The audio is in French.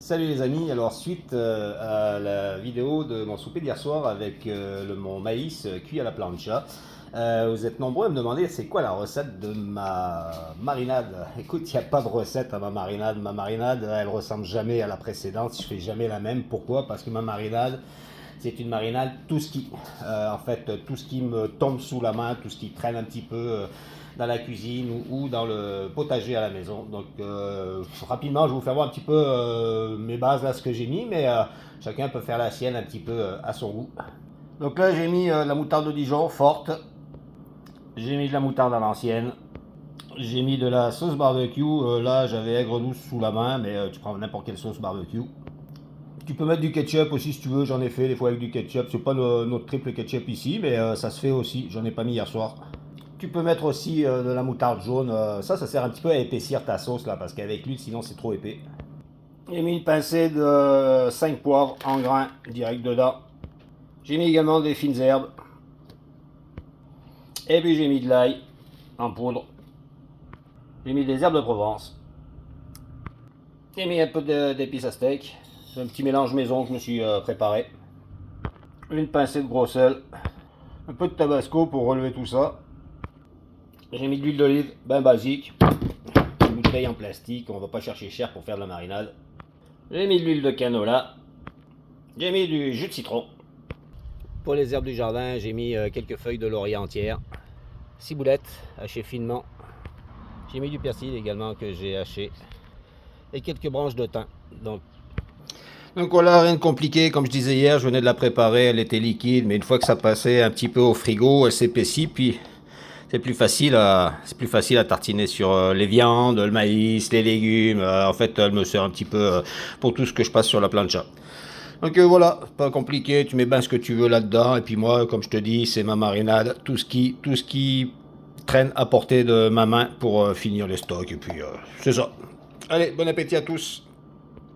Salut les amis, alors suite à la vidéo de mon souper d'hier soir avec mon maïs cuit à la plancha, vous êtes nombreux à me demander c'est quoi la recette de ma marinade. Écoute, il n'y a pas de recette à ma marinade elle ressemble jamais à la précédente, je fais jamais la même. Pourquoi? Parce que ma marinade c'est une marinade tout ski. En fait, tout ce qui me tombe sous la main, tout ce qui traîne un petit peu dans la cuisine ou dans le potager à la maison. Donc, rapidement, je vais vous faire voir un petit peu mes bases, là, ce que j'ai mis, mais chacun peut faire la sienne un petit peu à son goût. Donc là, j'ai mis la moutarde de Dijon forte, j'ai mis de la moutarde à l'ancienne, j'ai mis de la sauce barbecue. Là, j'avais aigre douce sous la main, mais tu prends n'importe quelle sauce barbecue. Tu peux mettre du ketchup aussi si tu veux, j'en ai fait des fois avec du ketchup. C'est pas notre triple ketchup ici, mais ça se fait aussi. J'en ai pas mis hier soir. Tu peux mettre aussi de la moutarde jaune. Ça sert un petit peu à épaissir ta sauce là, parce qu'avec l'huile, sinon c'est trop épais. J'ai mis une pincée de 5 poivres en grains direct dedans. J'ai mis également des fines herbes. Et puis j'ai mis de l'ail en poudre. J'ai mis des herbes de Provence. J'ai mis un peu d'épices à steak. C'est un petit mélange maison que je me suis préparé. Une pincée de gros sel. Un peu de tabasco pour relever tout ça. J'ai mis de l'huile d'olive, ben basique. Une bouteille en plastique, on va pas chercher cher pour faire de la marinade. J'ai mis de l'huile de canola. J'ai mis du jus de citron. Pour les herbes du jardin, j'ai mis quelques feuilles de laurier entières. Ciboulette hachées finement. J'ai mis du persil également que j'ai haché. Et quelques branches de thym. Donc voilà, rien de compliqué. Comme je disais hier, je venais de la préparer, elle était liquide, mais une fois que ça passait un petit peu au frigo, elle s'épaissit, puis c'est plus facile à tartiner sur les viandes, le maïs, les légumes. En fait, elle me sert un petit peu pour tout ce que je passe sur la plancha. Donc voilà, pas compliqué, tu mets bien ce que tu veux là-dedans. Et puis moi, comme je te dis, c'est ma marinade, tout ce qui traîne à portée de ma main pour finir les stocks. Et puis c'est ça. Allez, bon appétit à tous.